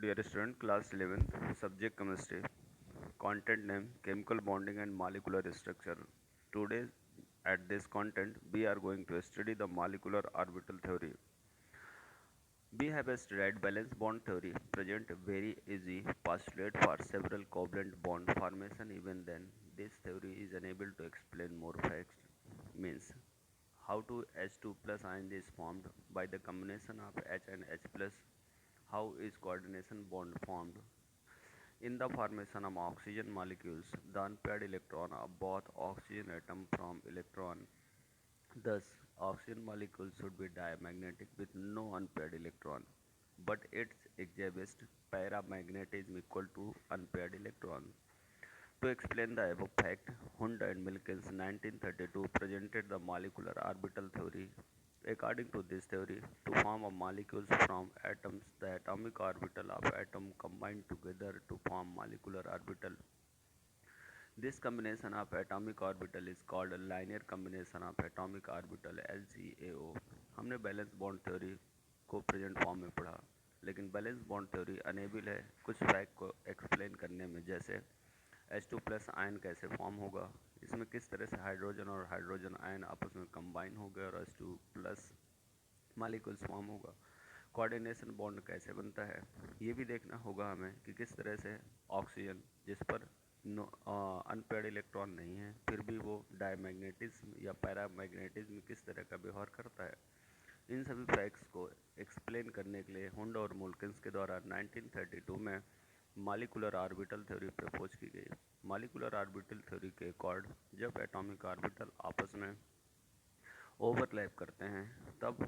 Dear student, class 11th, subject chemistry, content name chemical bonding and molecular structure. Today, at this content, we are going to study the molecular orbital theory. We have studied valence bond theory, present very easy postulate for several covalent bond formation. Even then, this theory is unable to explain more facts. Means how to H2 plus ion is formed by the combination of H and H plus. How is coordination bond formed? In the formation of oxygen molecules, the unpaired electron of both oxygen atom from electron. Thus, oxygen molecule should be diamagnetic with no unpaired electron, but its exhibits paramagnetism equal to unpaired electron. To explain the above fact, Hund and Milkins 1932 presented the molecular orbital theory. According to this theory, to form a molecules from atoms, the atomic orbital of atom combine together to form molecular orbital. This combination of atomic orbital is called a linear combination of atomic orbital LCAO. हमने balance bond theory को present form में पढ़ा, लेकिन balance bond theory enable है कुछ fact को explain करने में, जैसे H2 प्लस आयन कैसे फॉर्म होगा, इसमें किस तरह से हाइड्रोजन और हाइड्रोजन आयन आपस में कंबाइन हो गए और H2 प्लस मालिक्यूल्स फॉर्म होगा, कोऑर्डिनेशन बॉन्ड कैसे बनता है, ये भी देखना होगा हमें कि किस तरह से ऑक्सीजन जिस पर अनपेड इलेक्ट्रॉन नहीं है फिर भी वो डायमैग्नेटिज्म या पैरामैग्नेटिज्म किस तरह का व्यवहार करता है। इन सभी फैक्ट्स को एक्सप्लेन करने के लिए हुंड और मुल्किंस के द्वारा 1932 में मॉलिक्यूलर ऑर्बिटल थ्योरी प्रपोज की गई। मॉलिक्यूलर ऑर्बिटल थ्योरी के अकॉर्ड जब एटॉमिक ऑर्बिटल आपस में ओवरलैप करते हैं तब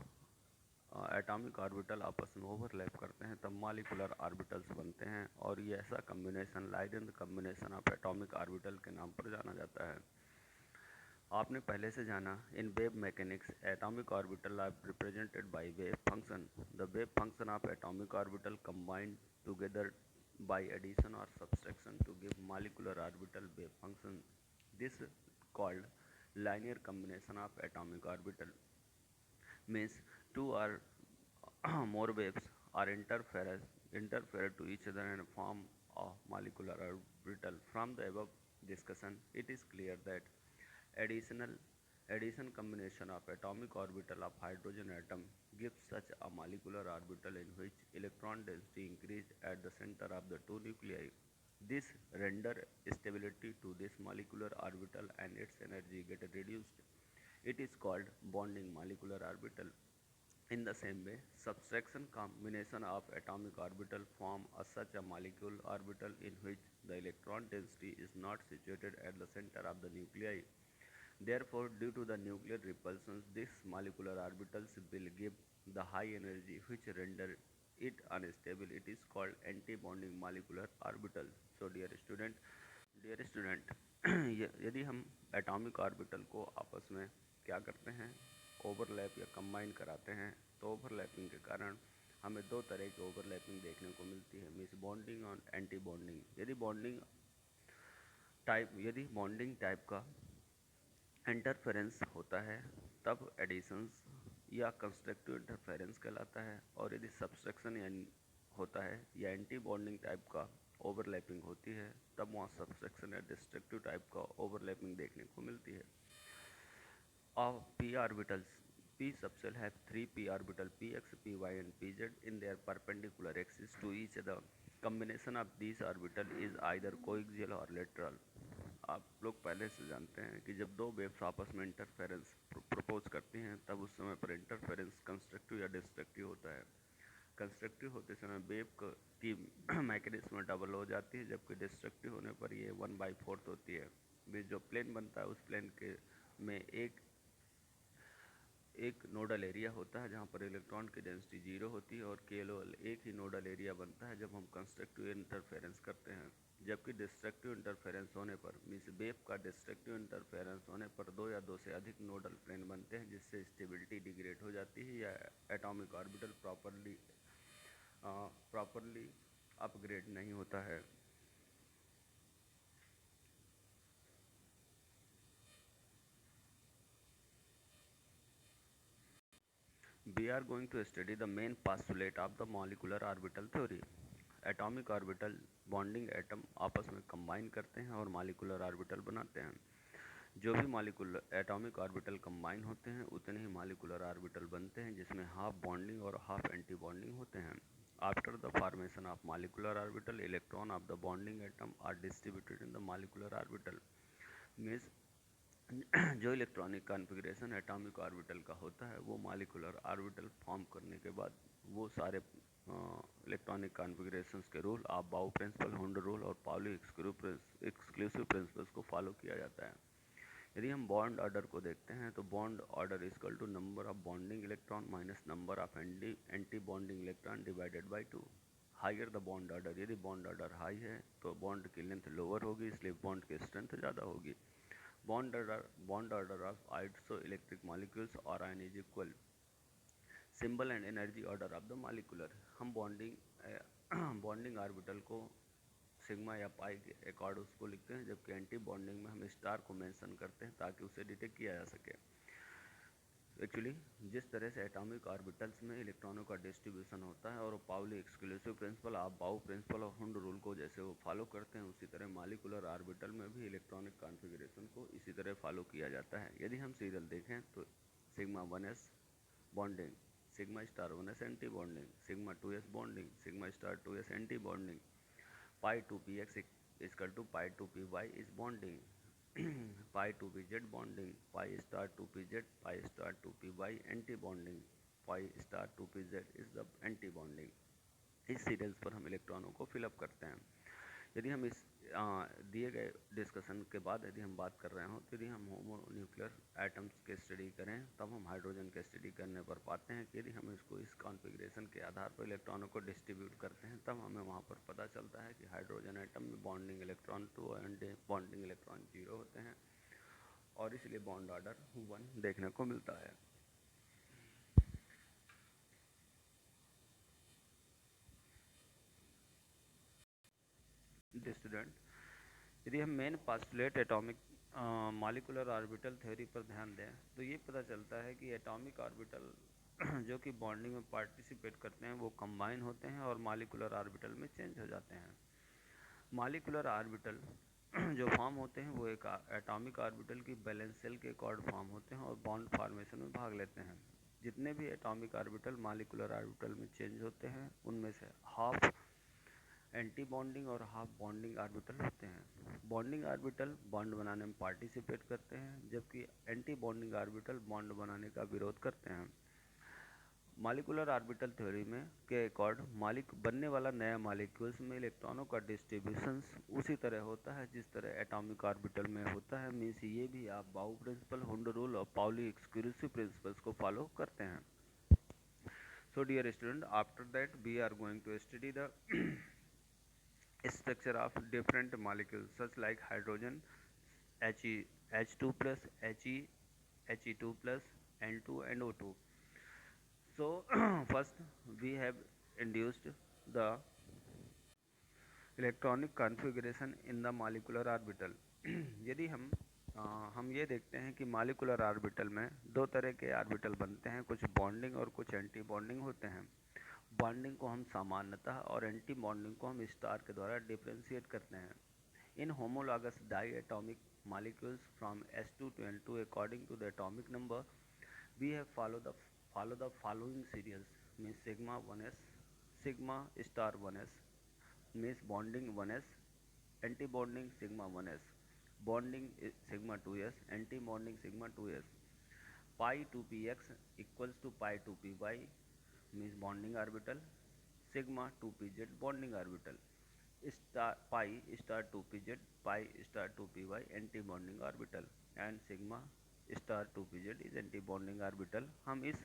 एटॉमिक ऑर्बिटल आपस में ओवरलैप करते हैं तब मॉलिक्यूलर ऑर्बिटल्स बनते हैं, और ये ऐसा कम्बिनेशन लाइडेन कम्बिनेशन ऑफ एटॉमिक ऑर्बिटल के नाम पर जाना जाता है। आपने पहले से जाना in wave mechanics atomic orbital are represented by wave function. The wave function of atomic orbital combined together by addition or subtraction to give molecular orbital wave function. This called linear combination of atomic orbital. Means two or more waves are interfere to each other and form a molecular orbital. From the above discussion, it is clear that additional addition combination of atomic orbital of hydrogen atom gives such a molecular orbital in which electron density increased at the center of the two nuclei. This render stability to this molecular orbital and its energy get reduced. It is called bonding molecular orbital. In the same way, subtraction combination of atomic orbital form such a molecule orbital in which the electron density is not situated at the center of the nuclei. Therefore, due to the nuclear repulsions, these molecular orbitals will give the high energy which render it unstable. It is called anti-bonding molecular orbital. So, dear student, यदि हम atomic orbital को आपस में क्या करते हैं, overlap या combine कराते हैं, तो ओवरलैपिंग के कारण हमें दो तरह की ओवरलैपिंग देखने को मिलती है, मिस बॉन्डिंग और एंटी बॉन्डिंग। यदि बॉन्डिंग टाइप का इंटरफेरेंस होता है तब एडिशंस या कंस्ट्रक्टिव इंटरफेरेंस कहलाता है, और यदि सब्सट्रैक्शन या होता है या एंटी बॉन्डिंग टाइप का ओवरलैपिंग होती है तब वहाँ सब्सट्रैक्शन या डिस्ट्रक्टिव टाइप का ओवरलैपिंग देखने को मिलती है। Of p orbitals, p subshell have three p orbital px, py and pz in their perpendicular axis to each other. Combination of these orbital is either coaxial or lateral. आप लोग पहले से जानते हैं कि जब दो वेव्स आपस में इंटरफेरेंस प्रपोज करती हैं तब उस समय पर इंटरफेरेंस कंस्ट्रक्टिव या डिस्ट्रक्टिव होता है। कंस्ट्रक्टिव होते समय वेव की मैकेनिज्म डबल हो जाती है, जबकि डिस्ट्रक्टिव होने पर ये 1/4 होती है। जो प्लेन बनता है उस प्लेन के में एक नोडल एरिया होता है जहाँ पर इलेक्ट्रॉन की डेंसिटी 0 होती है, और केवल एक ही नोडल एरिया बनता है जब हम कंस्ट्रक्टिव इंटरफेरेंस करते हैं। जबकि डिस्ट्रक्टिव इंटरफेरेंस होने पर मीन्स वेव का डिस्ट्रक्टिव इंटरफेरेंस होने पर दो या दो से अधिक नोडल प्लेन बनते हैं, जिससे स्टेबिलिटी डिग्रेड हो जाती है या एटॉमिक ऑर्बिटल प्रॉपरली अपग्रेड नहीं होता है। We are going to study the main postulate of the molecular orbital theory. Atomic orbital bonding atom आपस में कंबाइन करते हैं और मॉलिक्यूलर ऑर्बिटल बनाते हैं। जो भी मॉलिक्यूलर एटॉमिक ऑर्बिटल कंबाइन होते हैं उतने ही मॉलिक्यूलर ऑर्बिटल बनते हैं, जिसमें हाफ बॉन्डिंग और हाफ एंटी बॉन्डिंग होते हैं। After the formation of molecular orbital, electron of the bonding atom are distributed in the molecular orbital. Means जो इलेक्ट्रॉनिक कॉन्फ़िगरेशन एटॉमिक ऑर्बिटल का होता है वो मॉलिक्यूलर ऑर्बिटल फॉर्म करने के बाद वो सारे इलेक्ट्रॉनिक कॉन्फ़िगरेशंस के रूल आप बाउ प्रिंसिपल, हुंड रूल और पाउली एक्सक्लूसिव प्रिंसिपल्स को फॉलो किया जाता है। यदि हम बॉन्ड ऑर्डर को देखते हैं तो bond order equal to number of bonding electron minus number of anti bonding electron divided by 2। Higher the bond order, यदि बॉन्ड ऑर्डर हाई है तो बॉन्ड की लेंथ लोअर होगी, इसलिए बॉन्ड की स्ट्रेंथ ज़्यादा होगी। Bond order of isoelectric molecules और ion is equal. Symbol and energy order of the molecular, हम बॉन्डिंग ऑर्बिटल को सिग्मा या पाई के अकॉर्ड उसको लिखते हैं, जबकि एंटी बॉन्डिंग में हम स्टार को मेंशन करते हैं ताकि उसे डिटेक्ट किया जा सके। एक्चुअली जिस तरह से एटॉमिक ऑर्बिटल्स में इलेक्ट्रॉनों का डिस्ट्रीब्यूशन होता है और पाउली एक्सक्लूसिव प्रिंसिपल आप बाउ प्रिंसिपल और हुंड रूल को जैसे वो फॉलो करते हैं, उसी तरह मॉलिक्यूलर ऑर्बिटल में भी इलेक्ट्रॉनिक कॉन्फ़िगरेशन को इसी तरह फॉलो किया जाता है। यदि हम सीरियल देखें तो sigma 1s bonding, sigma star 1s anti bonding, sigma 2s bonding, sigma star 2s anti bonding, pi 2px equal to pi 2py is bonding, pi 2pz bonding, pi star 2pz, pi star 2py anti bonding, pi star 2pz is the anti bonding. इस serials पर हम इलेक्ट्रॉनों को fill up करते हैं। यदि हम इस दिए गए डिस्कशन के बाद यदि हम बात कर रहे हों तो यदि हम होमो न्यूक्लियर एटम्स के स्टडी करें तब हम हाइड्रोजन के स्टडी करने पर पाते हैं कि यदि हम इसको इस कॉन्फ़िगरेशन के आधार पर इलेक्ट्रॉनों को डिस्ट्रीब्यूट करते हैं तब हमें वहाँ पर पता चलता है कि हाइड्रोजन एटम में bonding electron 2 and bonding electron 0 होते हैं और इसलिए बॉन्ड ऑर्डर 1 देखने को मिलता है। स्टूडेंट, यदि हम main postulate atomic molecular orbital theory पर ध्यान दें तो ये पता चलता है कि एटॉमिक ऑर्बिटल जो कि बॉन्डिंग में पार्टिसिपेट करते हैं वो कंबाइन होते हैं और मॉलिक्यूलर ऑर्बिटल में चेंज हो जाते हैं। मॉलिक्यूलर ऑर्बिटल जो फॉर्म होते हैं वो एक एटॉमिक ऑर्बिटल की बैलेंस शेल के अकॉर्ड फॉर्म होते हैं और बॉन्ड फॉर्मेशन में भाग लेते हैं। जितने भी एटॉमिक ऑर्बिटल मॉलिक्यूलर ऑर्बिटल में चेंज होते हैं उनमें से हाफ एंटी बॉन्डिंग और हाफ बॉन्डिंग ऑर्बिटल होते हैं। बॉन्डिंग ऑर्बिटल बॉन्ड बनाने में पार्टिसिपेट करते हैं, जबकि एंटी बॉन्डिंग ऑर्बिटल बॉन्ड बनाने का विरोध करते हैं। मॉलिक्यूलर ऑर्बिटल थ्योरी में के अकॉर्ड बनने वाला नया मॉलिक्यूल्स में इलेक्ट्रॉनों का डिस्ट्रीब्यूशन उसी तरह होता है जिस तरह एटॉमिक ऑर्बिटल में होता है। मीन्स ये भी आप बाउ प्रिंसिपल, हुंड रूल और पाउली एक्सक्लूसिव प्रिंसिपल्स को फॉलो करते हैं। So dear student, after that we are going to study the structure of different molecules such like hydrogen, H2 plus, He2 plus, N2 and O2. So first we have introduced the electronic configuration in the molecular orbital. यदि हम ये देखते हैं कि molecular orbital में दो तरह के ऑर्बिटल बनते हैं, कुछ बॉन्डिंग और कुछ एंटी बॉन्डिंग होते हैं। बॉन्डिंग को हम सामान्यतः और एंटी बॉन्डिंग को हम स्टार के द्वारा डिफ्रेंशिएट करते हैं। In homologous diatomic molecules from S2 to N2 according to the atomic number, we have follow the following serials, means sigma 1s, sigma star 1s means bonding 1s, anti bonding sigma 1s, bonding sigma 2s, anti bonding sigma 2s, pi 2px equals to pi 2py means bonding orbital, sigma 2pz bonding orbital, star pi star 2pz pi star 2py anti bonding orbital and sigma star 2pz is anti bonding orbital। हम इस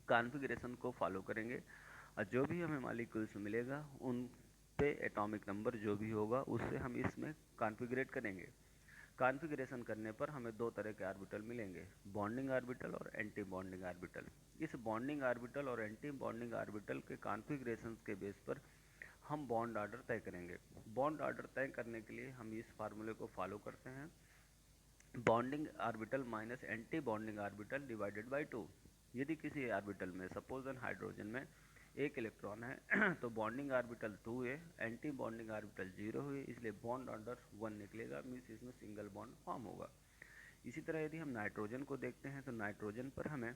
configuration को follow करेंगे और जो भी हमें molecules मिलेगा उन पे एटॉमिक नंबर जो भी होगा उससे हम इसमें कॉन्फ़िगरेट करेंगे। कॉन्फ़िगरेशन करने पर हमें दो तरह के ऑर्बिटल मिलेंगे, बॉन्डिंग ऑर्बिटल और एंटी बॉन्डिंग ऑर्बिटल। इस बॉन्डिंग ऑर्बिटल और एंटी बॉन्डिंग ऑर्बिटल के कॉन्फ़िगरेशन के बेस पर हम बॉन्ड ऑर्डर तय करेंगे। बॉन्ड ऑर्डर तय करने के लिए हम इस फार्मूले को फॉलो करते हैं, bonding orbital minus anti bonding orbital divided by 2। यदि किसी ऑर्बिटल में सपोज एन हाइड्रोजन में एक इलेक्ट्रॉन है तो बॉन्डिंग ऑर्बिटल 2 है, एंटी बॉन्डिंग ऑर्बिटल 0 है, इसलिए बॉन्ड ऑर्डर 1 निकलेगा, मीन्स इसमें सिंगल बॉन्ड फॉर्म होगा। इसी तरह यदि हम नाइट्रोजन को देखते हैं तो नाइट्रोजन पर हमें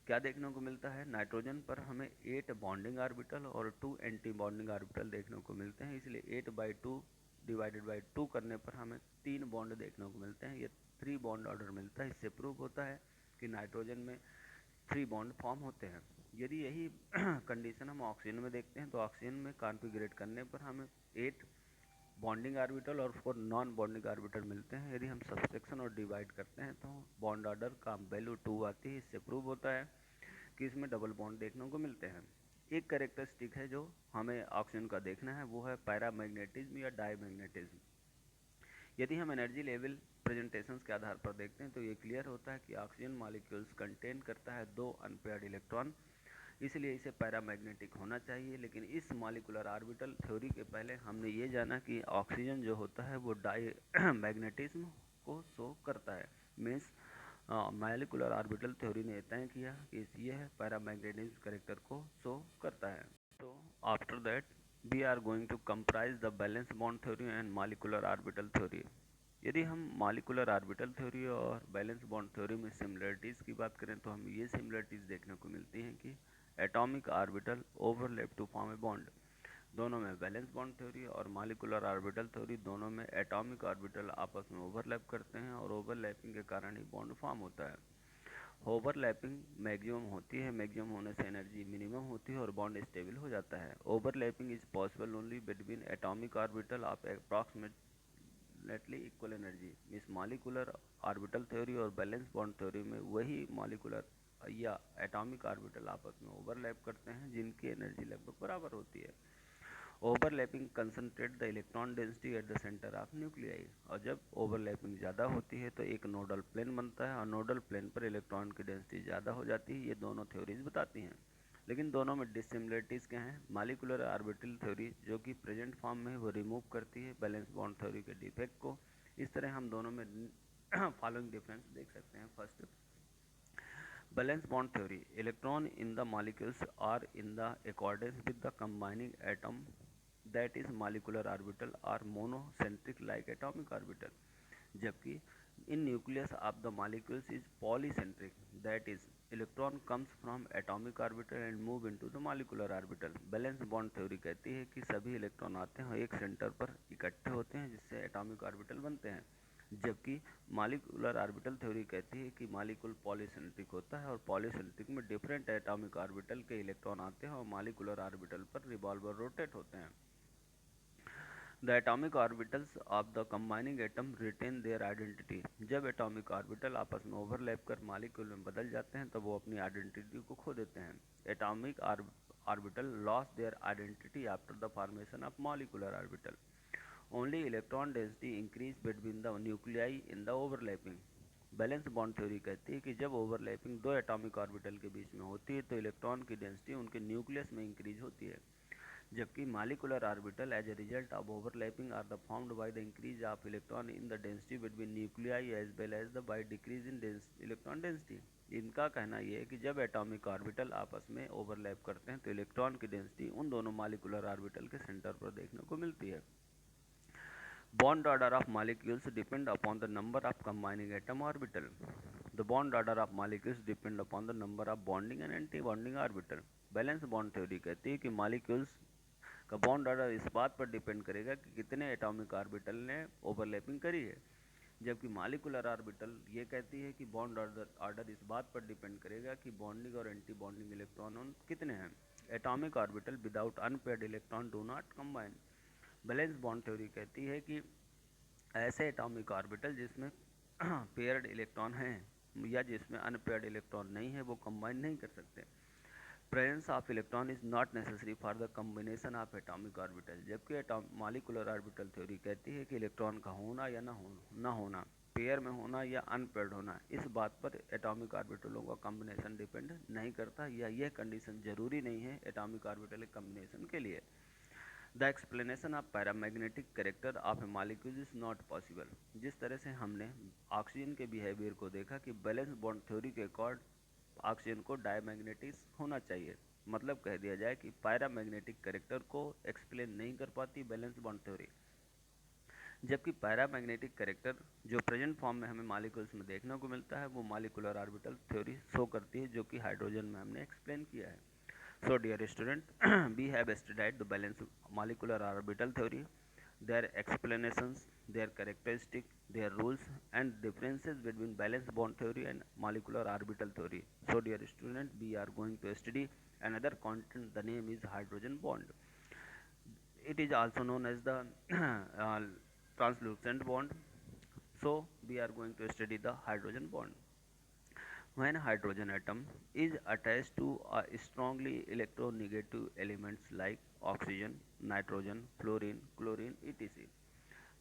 क्या देखने को मिलता है, नाइट्रोजन पर हमें 8 बॉन्डिंग ऑर्बिटल और 2 एंटी बॉन्डिंग ऑर्बिटल देखने को मिलते हैं, इसलिए 8/2 डिवाइडेड बाई 2 करने पर हमें 3 बॉन्ड देखने को मिलते हैं, ये 3 बॉन्ड ऑर्डर मिलता है। इससे प्रूव होता है कि नाइट्रोजन में 3 बॉन्ड फॉर्म होते हैं। यदि यही कंडीशन हम ऑक्सीजन में देखते हैं तो ऑक्सीजन में कॉन्फ़िगरेट करने पर हमें 8 बॉन्डिंग ऑर्बिटल और 4 नॉन बॉन्डिंग ऑर्बिटल मिलते हैं। यदि हम सब्सट्रैक्शन और डिवाइड करते हैं तो बॉन्ड ऑर्डर का वैल्यू 2 आती है। इससे प्रूव होता है कि इसमें डबल बॉन्ड देखने को मिलते हैं। एक कैरेक्टरिस्टिक है जो हमें ऑक्सीजन का देखना है, वो है पैरामैग्नेटिज्म या डायमैग्नेटिज्म। यदि हम एनर्जी लेवल प्रेजेंटेशंस के आधार पर देखते हैं तो ये क्लियर होता है कि ऑक्सीजन मॉलिक्यूल्स कंटेन करता है 2 अनपेयर्ड इलेक्ट्रॉन, इसलिए इसे पैरामैग्नेटिक होना चाहिए। लेकिन इस मॉलिकुलर ऑर्बिटल थ्योरी के पहले हमने ये जाना कि ऑक्सीजन जो होता है वो डाई मैग्नेटिज्म को शो करता है, मीन्स मॉलिकुलर ऑर्बिटल थ्योरी ने तय किया कि यह पैरामैग्नेटिज्म कैरेक्टर को शो करता है। तो after that we are going to comprise the balance bond theory and molecular orbital theory. यदि हम मॉलिकुलर ऑर्बिटल थ्योरी और बैलेंस बॉन्ड थ्योरी में सिमिलरिटीज़ की बात करें तो हम ये सिमिलरिटीज़ देखने को मिलती हैं कि atomic orbital overlap to form a bond. दोनों में बैलेंस बॉन्ड थ्योरी और मॉलिकुलर ऑर्बिटल थ्योरी दोनों में एटॉमिक ऑर्बिटल आपस में ओवरलैप करते हैं और ओवरलैपिंग के कारण ही बॉन्ड फॉर्म होता है। ओवरलैपिंग मैक्सिमम होती है, मैक्सिमम होने से एनर्जी मिनिमम होती है और बॉन्ड स्टेबल हो जाता है। Overlapping is possible only between atomic orbital of approximately equal energy. इस मॉलिकुलर ऑर्बिटल थ्योरी और बैलेंस बॉन्ड थ्योरी में वही मॉलिकुलर या एटॉमिक ऑर्बिटल आपस में ओवरलैप करते हैं जिनकी एनर्जी लगभग बराबर होती है। Overlapping concentrate the electron density at the centre of nuclei, और जब ओवरलैपिंग ज़्यादा होती है तो एक नोडल प्लेन बनता है और नोडल प्लेन पर इलेक्ट्रॉन की डेंसिटी ज़्यादा हो जाती है। ये दोनों थ्योरीज बताती हैं, लेकिन दोनों में डिसिमिलरिटीज़ क्या हैं। मॉलिकुलर ऑर्बिटल थ्योरी जो कि प्रेजेंट फॉर्म में वो रिमूव करती है बैलेंस बॉन्ड थ्योरी के डिफेक्ट को। इस तरह हम दोनों में फॉलोइंग डिफरेंस देख सकते हैं। First, balance bond theory, electron in the molecules are in the accordance with the combining atom that is molecular orbital are monocentric like atomic orbital, जबकि in nucleus of the molecules is polycentric, that is electron comes from atomic orbital and move into the molecular orbital। Balance bond theory कहती है कि सभी electron आते हैं और एक centre पर इकट्ठे होते हैं जिससे एटॉमिक ऑर्बिटल बनते हैं, जबकि मॉलिकुलर ऑर्बिटल थ्योरी कहती है कि मॉलिक्यूल पॉलीसेंट्रिक होता है और पॉलीसेंट्रिक में डिफरेंट एटॉमिक ऑर्बिटल के इलेक्ट्रॉन आते हैं और मॉलिकुलर ऑर्बिटल पर रिवॉल्वर रोटेट होते हैं। The atomic orbitals of the combining atom retain their identity। जब एटॉमिक ऑर्बिटल आपस में ओवरलैप कर मॉलिक्यूल में बदल जाते हैं तब वो अपनी आइडेंटिटी को खो देते हैं। Atomic orbital lost their identity after the formation of molecular orbital. Only electron density increase between the nuclei in the overlapping. Balance bond theory कहती है कि जब ओवरलैपिंग दो एटॉमिक ऑर्बिटल के बीच में होती है तो इलेक्ट्रॉन की डेंसिटी उनके न्यूक्लियस में इंक्रीज होती है, जबकि molecular orbital as a result of overlapping are the formed by the increase of electron in the density between nuclei as well as the by decrease in electron density. इनका कहना यह है कि जब एटॉमिक ऑर्बिटल आपस में overlap करते हैं तो इलेक्ट्रॉन की डेंसिटी उन दोनों मॉलिकुलर ऑर्बिटल के सेंटर पर देखने को मिलती है। Bond order of molecules depend upon the number of combining atom orbital. The bond order of molecules depend upon the number of bonding and anti bonding orbital. Balance bond theory कहती है कि molecules का bond order इस बात पर depend करेगा कि कितने एटॉमिक ऑर्बिटल ने ओवरलैपिंग करी है, जबकि मॉलिकुलर ऑर्बिटल ये कहती है कि बॉन्ड ऑर्डर इस बात पर डिपेंड करेगा कि बॉन्डिंग और एंटी बॉन्डिंग इलेक्ट्रॉन कितने हैं। Atomic orbital without unpaired electron do not combine. Balance bond theory कहती है कि ऐसे एटॉमिक ऑर्बिटल जिसमें पेयर्ड इलेक्ट्रॉन हैं या जिसमें अनपेयर्ड इलेक्ट्रॉन नहीं है वो कंबाइन नहीं कर सकते। Presence of electron is not necessary for the combination of atomic orbital, जबकि मॉलिकुलर ऑर्बिटल थ्योरी कहती है कि इलेक्ट्रॉन का होना या ना होना, पेयर में होना या अनपेयर्ड होना, इस बात पर एटॉमिक ऑर्बिटलों का कम्बिनेशन डिपेंड नहीं करता या यह कंडीशन जरूरी नहीं है एटॉमिक ऑर्बिटल कम्बिनेशन के लिए। The explanation of paramagnetic character of A molecule is not possible. जिस तरह से हमने ऑक्सीजन के बिहेवियर को देखा कि बैलेंस बॉन्ड थ्योरी के अकॉर्ड ऑक्सीजन को डायमैग्नेटिक होना चाहिए, मतलब कह दिया जाए कि पैरामैग्नेटिक कैरेक्टर को एक्सप्लेन नहीं कर पाती वैलेंस बॉन्ड थ्योरी, जबकि पैरामैग्नेटिक कैरेक्टर जो प्रेजेंट फॉर्म में हमें मॉलिक्यूल्स में देखने को मिलता है वो मॉलिक्यूलर ऑर्बिटल थ्योरी शो करती है, जो कि हाइड्रोजन में हमने एक्सप्लेन किया है. So dear student, we have studied the balance molecular orbital theory, their explanations, their characteristics, their rules and differences between valence bond theory and molecular orbital theory. So dear student, we are going to study another content. The name is hydrogen bond. It is also known as the translucent bond. So we are going to study the hydrogen bond. When hydrogen atom is attached to a strongly electronegative elements like oxygen, nitrogen, fluorine, chlorine, etc.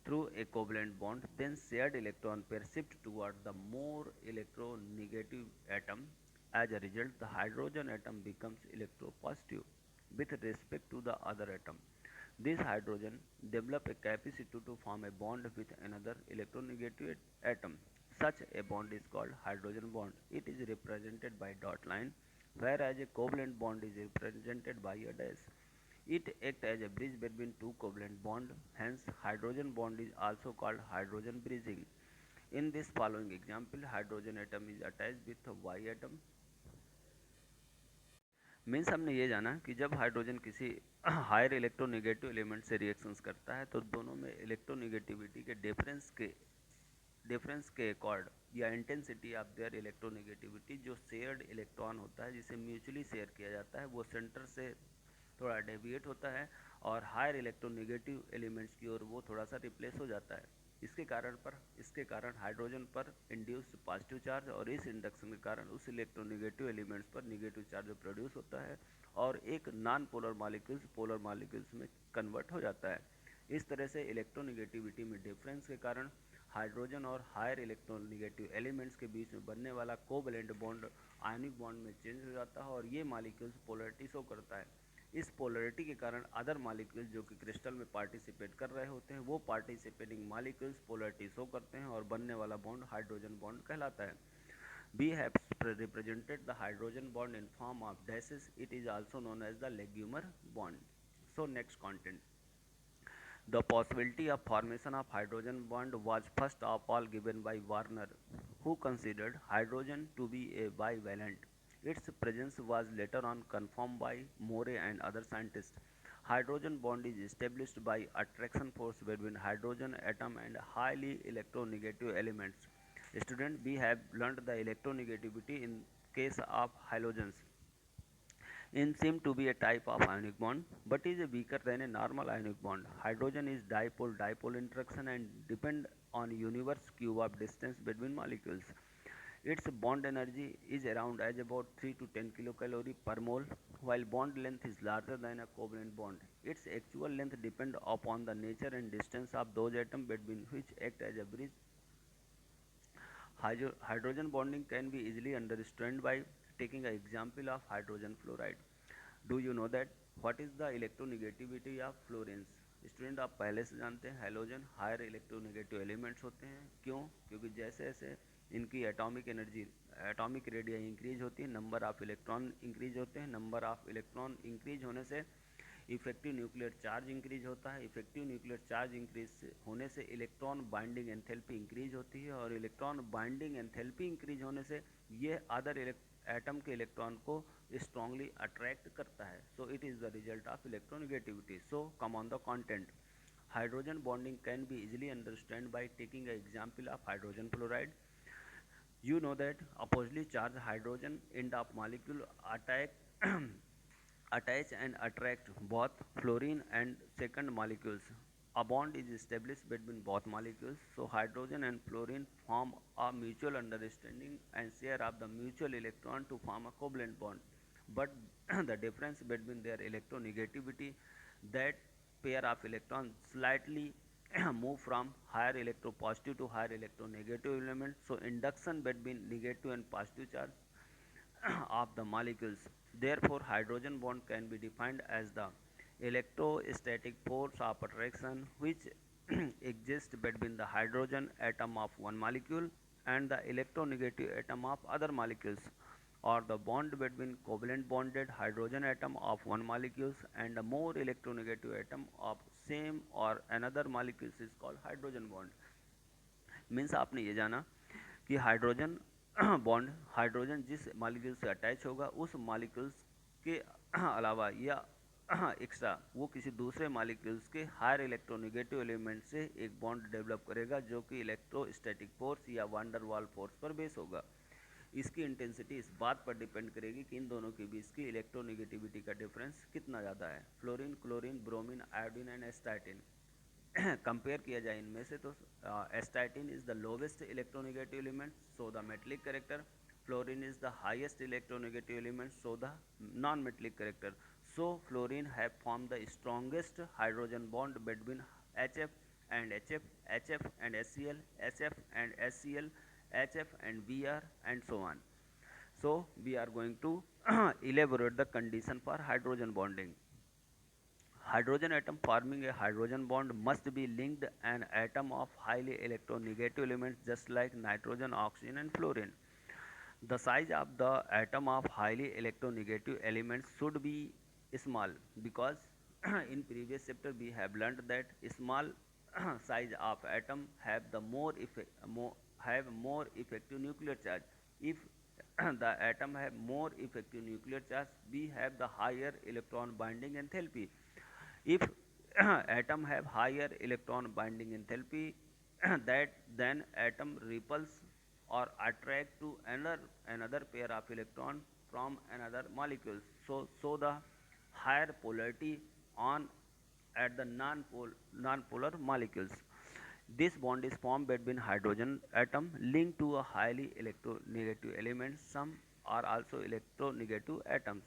through a covalent bond, then shared electron pair shift toward the more electronegative atom. As a result, the hydrogen atom becomes electropositive with respect to the other atom. This hydrogen develop a capacity to form a bond with another electronegative atom. Such a bond is called hydrogen bond. It is represented by dot line, whereas a covalent bond is represented by a dash. It acts as a bridge between two covalent bonds, hence hydrogen bond is also called hydrogen bridging. In this following example, hydrogen atom is attached with a Y atom. Means हमने ये जाना कि जब hydrogen किसी higher electronegative element से reactions करता है तो दोनों में इलेक्ट्रोनेगेटिविटी के डिफरेंस के अकॉर्ड या इंटेंसिटी ऑफ देयर इलेक्ट्रोनेगेटिविटी, जो शेयर्ड इलेक्ट्रॉन होता है जिसे म्यूचुअली शेयर किया जाता है वो सेंटर से थोड़ा डेविएट होता है और हायर इलेक्ट्रोनेगेटिव एलिमेंट्स की ओर वो थोड़ा सा रिप्लेस हो जाता है. इसके कारण हाइड्रोजन पर इंड्यूस्ड पॉजिटिव चार्ज और इस इंडक्शन के कारण उस इलेक्ट्रोनेगेटिव एलिमेंट्स पर नेगेटिव चार्ज प्रोड्यूस होता है और एक non polar molecules polar molecules में कन्वर्ट हो जाता है. इस तरह से इलेक्ट्रोनेगेटिविटी में डिफरेंस के कारण हाइड्रोजन और हायर इलेक्ट्रोनेगेटिव एलिमेंट्स के बीच में बनने वाला कोवैलेंट बॉन्ड आयनिक बॉन्ड में चेंज हो जाता है और ये मॉलिक्यूल्स पोलरिटी शो करता है. इस पोलरिटी के कारण अदर मॉलिक्यूल्स जो कि क्रिस्टल में पार्टिसिपेट कर रहे होते हैं वो पार्टिसिपेटिंग मॉलिक्यूल्स पोलरिटी शो करते हैं और बनने वाला बॉन्ड हाइड्रोजन बॉन्ड कहलाता है. We have represented the hydrogen bond in form of dashes. It is also known as the legumer bond. So next content. The possibility of formation of hydrogen bond was first of all given by Warner, who considered hydrogen to be a bivalent. Its presence was later on confirmed by More and other scientists. Hydrogen bond is established by attraction force between hydrogen atom and highly electronegative elements. Student, we have learned the electronegativity in case of halogens in seem to be a type of ionic bond but is weaker than a normal ionic bond. Hydrogen is dipole-dipole interaction and depend on universe cube of distance between molecules. Its bond energy is around as about 3 to 10 kilocalorie per mole, while bond length is larger than a covalent bond. Its actual length depend upon the nature and distance of those atoms between which act as a bridge. Hydrogen bonding can be easily understood by taking an example of hydrogen fluoride. Do you know that what is the electronegativity of fluorines? Student, आप पहले से जानते हैं halogen higher electronegative elements होते हैं. क्यों? क्योंकि जैसे जैसे इनकी एटॉमिक रेडिया इंक्रीज होती है, नंबर ऑफ इलेक्ट्रॉन इंक्रीज होते हैं. नंबर ऑफ इलेक्ट्रॉन इंक्रीज होने से इफेक्टिव न्यूक्लियर चार्ज इंक्रीज होता है. इफेक्टिव न्यूक्लियर चार्ज इंक्रीज होने से इलेक्ट्रॉन बाइंडिंग एंथैल्पी इंक्रीज होती है और इलेक्ट्रॉन बाइंडिंग एंथैल्पी इंक्रीज होने से ये अदर एटम के इलेक्ट्रॉन को strongly attract करता है. So it is the result of electronegativity. So come on the content. Hydrogen bonding can be easily understood by taking an example of hydrogen fluoride. You know that oppositely charged hydrogen end of molecule attack attach and attract both fluorine and second molecules. A bond is established between both molecules, so hydrogen and fluorine form a mutual understanding and share of the mutual electron to form a covalent bond. But the difference between their electronegativity, that pair of electrons slightly move from higher electropositive to higher electronegative element. So induction between negative and positive charge of the molecules. Therefore, hydrogen bond can be defined as the electrostatic force of attraction which exists between the hydrogen atom of one molecule and the electronegative atom of other molecules. or the bond between covalent bonded hydrogen atom of one molecule and a more electronegative atom of same or another molecules is called hydrogen bond. Means आपने ये जाना कि hydrogen bond hydrogen जिस molecule से attach होगा उस molecules के अलावा या एक्स्ट्रा वो किसी दूसरे मॉलिक्यूल्स के हायर इलेक्ट्रोनेगेटिव एलिमेंट से एक बॉन्ड डेवलप करेगा जो कि इलेक्ट्रोस्टैटिक फोर्स या वांडर वाल फोर्स पर बेस होगा। इसकी इंटेंसिटी इस बात पर डिपेंड करेगी कि इन दोनों के बीच की इलेक्ट्रोनेगेटिविटी का डिफरेंस कितना ज़्यादा है। Fluorine, chlorine, bromine, iodine and astatine compare किया जाए इनमें से तो astatine is the lowest electronegative element so the metallic character, fluorine is the highest electronegative element so the non metallic character. So fluorine have form the strongest hydrogen bond between HF and HF, HF and HCl, HF and HCl, HF and Br and so on. So we are going to elaborate the condition for hydrogen bonding. Hydrogen atom forming a hydrogen bond must be linked an atom of highly electronegative elements just like nitrogen, oxygen and fluorine. The size of the atom of highly electronegative elements should be small because in previous chapter we have learned that small size of atom have the more effective nuclear charge. If the atom have more effective nuclear charge, we have the higher electron binding enthalpy. If atom have higher electron binding enthalpy, that then atom repels or attract to another pair of electron from another molecule. So the higher polarity on at the non-polar molecules. This bond is formed between hydrogen atom linked to a highly electronegative element. Some are also electronegative atoms.